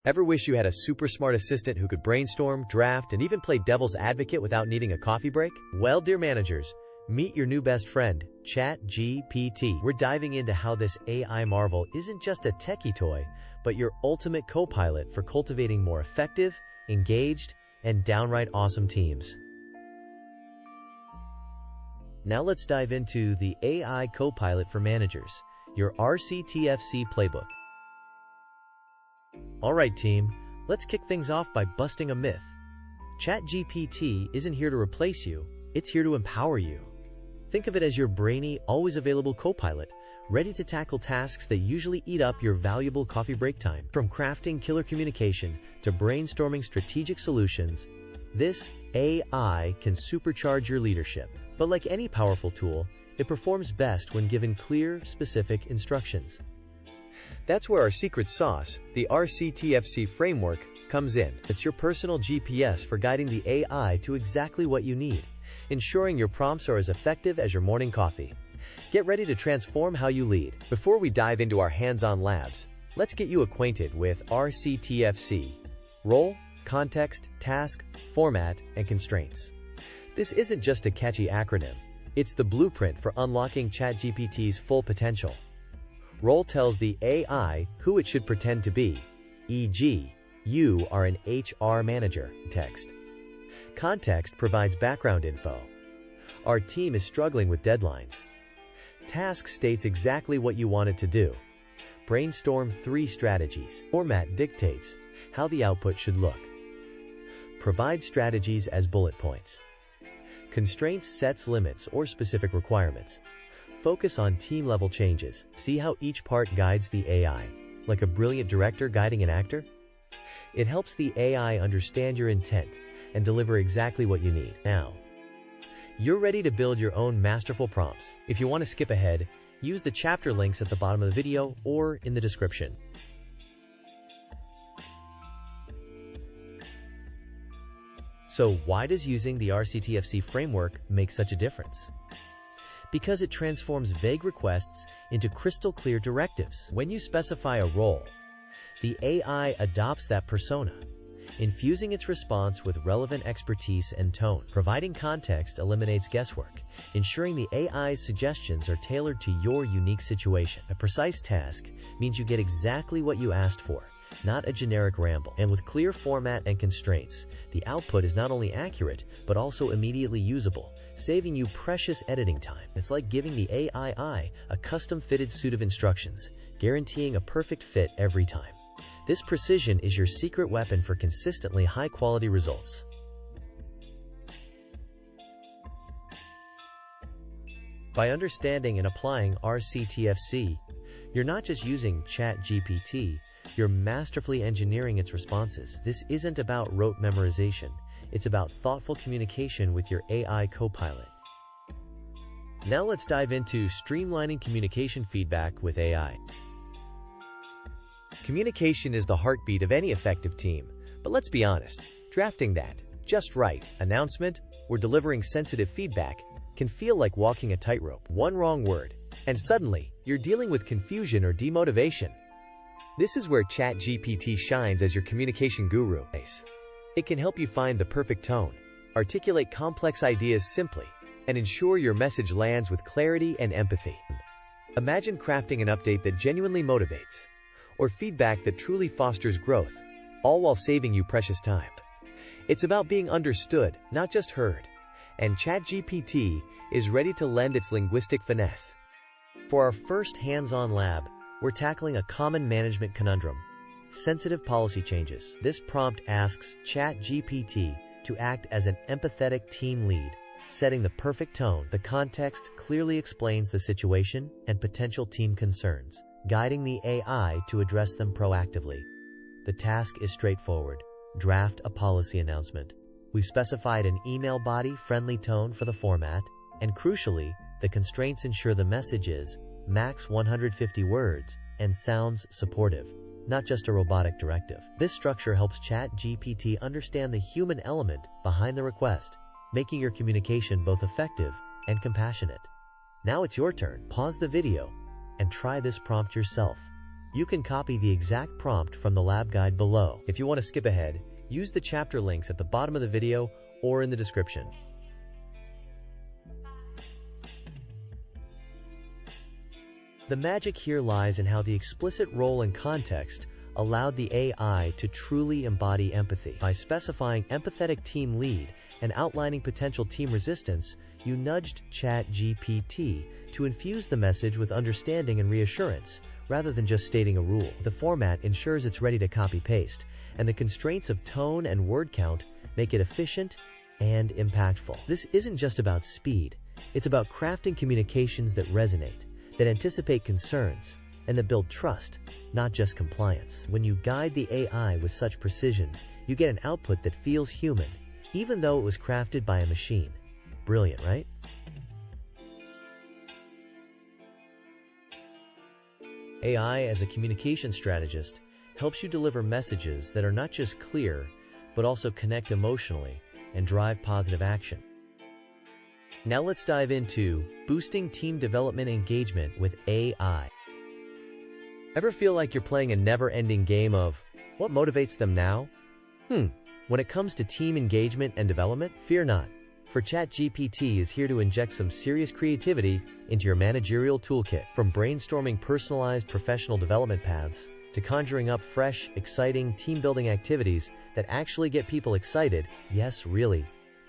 Ever wish you had a super smart assistant who could brainstorm, draft, and even play devil's advocate without needing a coffee break? Well, dear managers, meet your new best friend, ChatGPT. We're diving into how this AI marvel isn't just a techie toy, but your ultimate co-pilot for cultivating more effective, engaged, and downright awesome teams. Now let's dive into the AI co-pilot for managers, your RCTFC playbook. Alright team, let's kick things off by busting a myth. ChatGPT isn't here to replace you, it's here to empower you. Think of it as your brainy, always available co-pilot, ready to tackle tasks that usually eat up your valuable coffee break time. From crafting killer communication to brainstorming strategic solutions, this AI can supercharge your leadership. But like any powerful tool, it performs best when given clear, specific instructions. That's where our secret sauce, the RCTFC framework, comes in. It's your personal GPS for guiding the AI to exactly what you need, ensuring your prompts are as effective as your morning coffee. Get ready to transform how you lead. Before we dive into our hands-on labs, let's get you acquainted with RCTFC: role, context, task, format, and constraints. This isn't just a catchy acronym. It's the blueprint for unlocking ChatGPT's full potential. Role tells the AI who it should pretend to be, e.g., you are an HR manager text. Context provides background info. Our team is struggling with deadlines. Task states exactly what you want it to do. Brainstorm 3 strategies. Format dictates how the output should look. Provide strategies as bullet points. Constraints sets limits or specific requirements. Focus on team-level changes. See how each part guides the AI, like a brilliant director guiding an actor? It helps the AI understand your intent and deliver exactly what you need. Now, you're ready to build your own masterful prompts. If you want to skip ahead, use the chapter links at the bottom of the video or in the description. So why does using the RCTFC framework make such a difference? Because it transforms vague requests into crystal-clear directives. When you specify a role, the AI adopts that persona, infusing its response with relevant expertise and tone. Providing context eliminates guesswork, ensuring the AI's suggestions are tailored to your unique situation. A precise task means you get exactly what you asked for, not a generic ramble. And with clear format and constraints, the output is not only accurate, but also immediately usable, saving you precious editing time. It's like giving the AI a custom-fitted suit of instructions, guaranteeing a perfect fit every time. This precision is your secret weapon for consistently high-quality results. By understanding and applying RCTFC, you're not just using ChatGPT, you're masterfully engineering its responses. This isn't about rote memorization. It's about thoughtful communication with your AI co-pilot. Now let's dive into streamlining communication feedback with AI. Communication is the heartbeat of any effective team, but let's be honest, drafting that just right announcement or delivering sensitive feedback can feel like walking a tightrope. One wrong word, and suddenly you're dealing with confusion or demotivation. This is where ChatGPT shines as your communication guru. It can help you find the perfect tone, articulate complex ideas simply, and ensure your message lands with clarity and empathy. Imagine crafting an update that genuinely motivates, or feedback that truly fosters growth, all while saving you precious time. It's about being understood, not just heard, and ChatGPT is ready to lend its linguistic finesse. For our first hands-on lab, we're tackling a common management conundrum: sensitive policy changes. This prompt asks ChatGPT to act as an empathetic team lead, setting the perfect tone. The context clearly explains the situation and potential team concerns, guiding the AI to address them proactively. The task is straightforward: draft a policy announcement. We've specified an email body-friendly tone for the format, and crucially, the constraints ensure the message is max 150 words and sounds supportive, not just a robotic directive. This structure helps ChatGPT understand the human element behind the request, making your communication both effective and compassionate. Now it's your turn. Pause the video and try this prompt yourself. You can copy the exact prompt from the lab guide below. If you want to skip ahead, use the chapter links at the bottom of the video or in the description. The magic here lies in how the explicit role and context allowed the AI to truly embody empathy. By specifying empathetic team lead and outlining potential team resistance, you nudged ChatGPT to infuse the message with understanding and reassurance, rather than just stating a rule. The format ensures it's ready to copy-paste, and the constraints of tone and word count make it efficient and impactful. This isn't just about speed, it's about crafting communications that resonate, that anticipate concerns, and that build trust, not just compliance. When you guide the AI with such precision, you get an output that feels human, even though it was crafted by a machine. Brilliant, right? AI as a communication strategist helps you deliver messages that are not just clear, but also connect emotionally and drive positive action. Now let's dive into boosting team development engagement with AI. Ever feel like you're playing a never-ending game of what motivates them now? When it comes to team engagement and development, fear not, for ChatGPT is here to inject some serious creativity into your managerial toolkit. From brainstorming personalized professional development paths to conjuring up fresh, exciting team-building activities that actually get people excited, yes, really,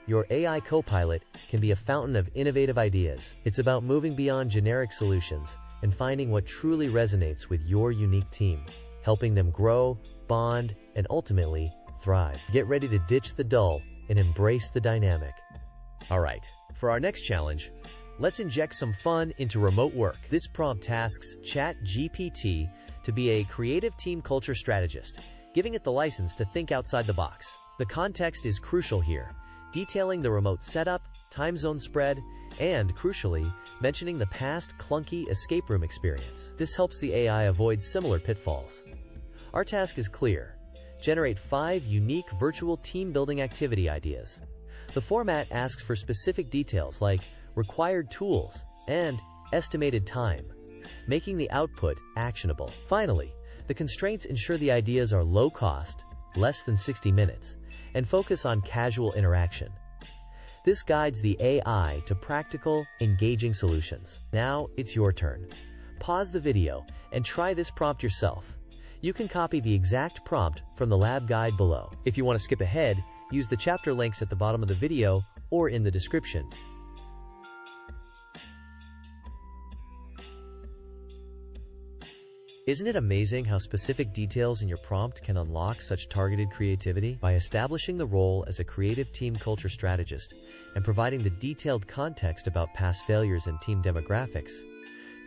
your AI co-pilot can be a fountain of innovative ideas. It's about moving beyond generic solutions and finding what truly resonates with your unique team, helping them grow, bond, and ultimately thrive. Get ready to ditch the dull and embrace the dynamic. All right, for our next challenge, let's inject some fun into remote work. This prompt tasks ChatGPT to be a creative team culture strategist, giving it the license to think outside the box. The context is crucial here, detailing the remote setup, time zone spread, and, crucially, mentioning the past clunky escape room experience. This helps the AI avoid similar pitfalls. Our task is clear. Generate 5 unique virtual team-building activity ideas. The format asks for specific details like required tools and estimated time, making the output actionable. Finally, the constraints ensure the ideas are low cost, less than 60 minutes, and focus on casual interaction. This guides the AI to practical, engaging solutions. Now, it's your turn. Pause the video and try this prompt yourself. You can copy the exact prompt from the lab guide below. If you want to skip ahead, use the chapter links at the bottom of the video or in the description. Isn't it amazing how specific details in your prompt can unlock such targeted creativity? By establishing the role as a creative team culture strategist and providing the detailed context about past failures and team demographics,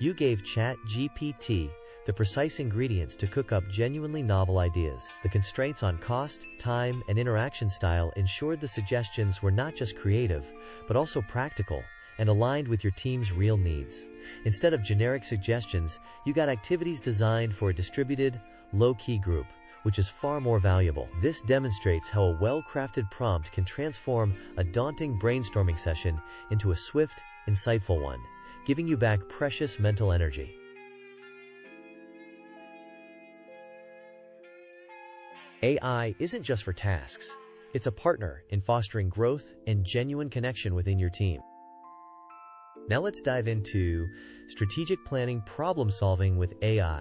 you gave ChatGPT the precise ingredients to cook up genuinely novel ideas. The constraints on cost, time, and interaction style ensured the suggestions were not just creative, but also practical and aligned with your team's real needs. Instead of generic suggestions, you got activities designed for a distributed, low-key group, which is far more valuable. This demonstrates how a well-crafted prompt can transform a daunting brainstorming session into a swift, insightful one, giving you back precious mental energy. AI isn't just for tasks. It's a partner in fostering growth and genuine connection within your team. Now let's dive into strategic planning problem-solving with AI.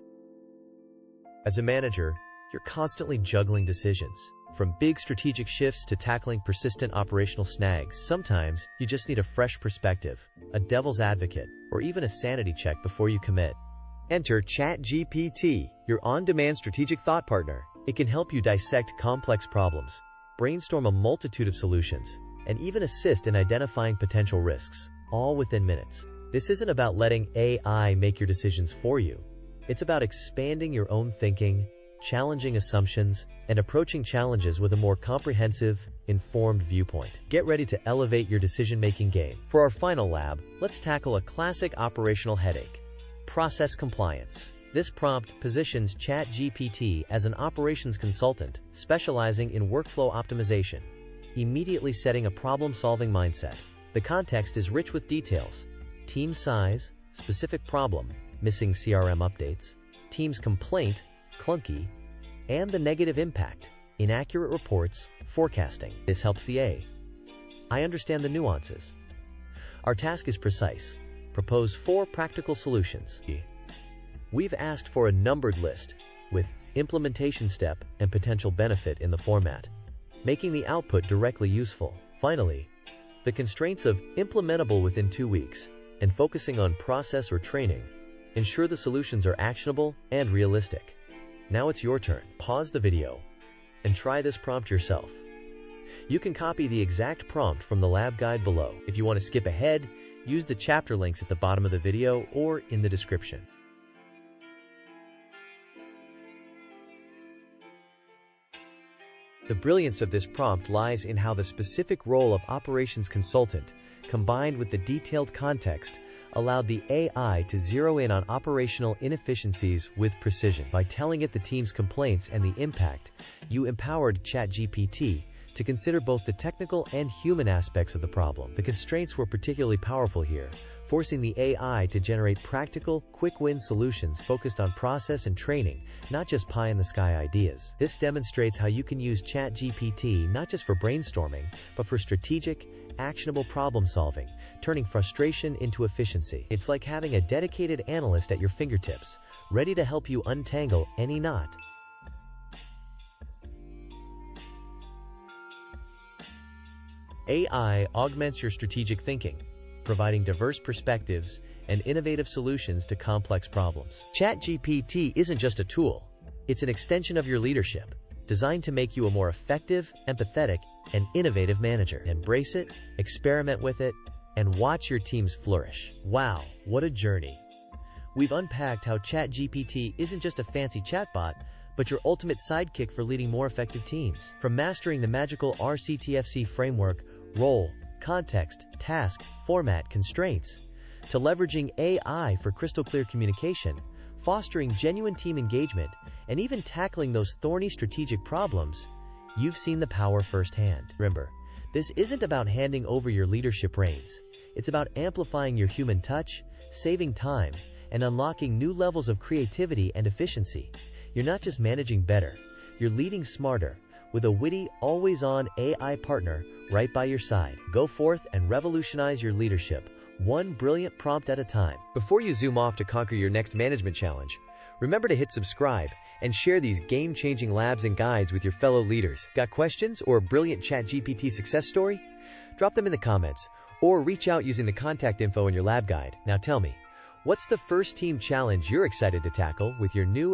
As a manager, you're constantly juggling decisions, from big strategic shifts to tackling persistent operational snags. Sometimes, you just need a fresh perspective, a devil's advocate, or even a sanity check before you commit. Enter ChatGPT, your on-demand strategic thought partner. It can help you dissect complex problems, brainstorm a multitude of solutions, and even assist in identifying potential risks, all within minutes. This isn't about letting AI make your decisions for you. It's about expanding your own thinking, challenging assumptions, and approaching challenges with a more comprehensive, informed viewpoint. Get ready to elevate your decision-making game. For our final lab, let's tackle a classic operational headache: process compliance. This prompt positions ChatGPT as an operations consultant specializing in workflow optimization, immediately setting a problem-solving mindset. The context is rich with details: team size, specific problem, missing CRM updates, team's complaint, clunky, and the negative impact, inaccurate reports, forecasting. This helps the A. I understand the nuances. Our task is precise. Propose 4 practical solutions. We've asked for a numbered list with implementation step and potential benefit in the format, making the output directly useful. Finally, the constraints of implementable within 2 weeks and focusing on process or training ensure the solutions are actionable and realistic. Now it's your turn. Pause the video and try this prompt yourself. You can copy the exact prompt from the lab guide below. If you want to skip ahead, use the chapter links at the bottom of the video or in the description. The brilliance of this prompt lies in how the specific role of operations consultant, combined with the detailed context, allowed the AI to zero in on operational inefficiencies with precision. By telling it the team's complaints and the impact, you empowered ChatGPT to consider both the technical and human aspects of the problem. The constraints were particularly powerful here, forcing the AI to generate practical, quick-win solutions focused on process and training, not just pie-in-the-sky ideas. This demonstrates how you can use ChatGPT not just for brainstorming, but for strategic, actionable problem-solving, turning frustration into efficiency. It's like having a dedicated analyst at your fingertips, ready to help you untangle any knot. AI augments your strategic thinking, providing diverse perspectives and innovative solutions to complex problems. ChatGPT isn't just a tool, it's an extension of your leadership, designed to make you a more effective, empathetic, and innovative manager. Embrace it, experiment with it, and watch your teams flourish. Wow, what a journey! We've unpacked how ChatGPT isn't just a fancy chatbot, but your ultimate sidekick for leading more effective teams. From mastering the magical RCTFC framework, role, context, task, format, constraints, to leveraging AI for crystal-clear communication, fostering genuine team engagement, and even tackling those thorny strategic problems, you've seen the power firsthand. Remember, this isn't about handing over your leadership reins. It's about amplifying your human touch, saving time, and unlocking new levels of creativity and efficiency. You're not just managing better, you're leading smarter, with a witty, always-on AI partner right by your side. Go forth and revolutionize your leadership, one brilliant prompt at a time. Before you zoom off to conquer your next management challenge, remember to hit subscribe and share these game-changing labs and guides with your fellow leaders. Got questions or a brilliant ChatGPT success story? Drop them in the comments or reach out using the contact info in your lab guide. Now tell me, what's the first team challenge you're excited to tackle with your new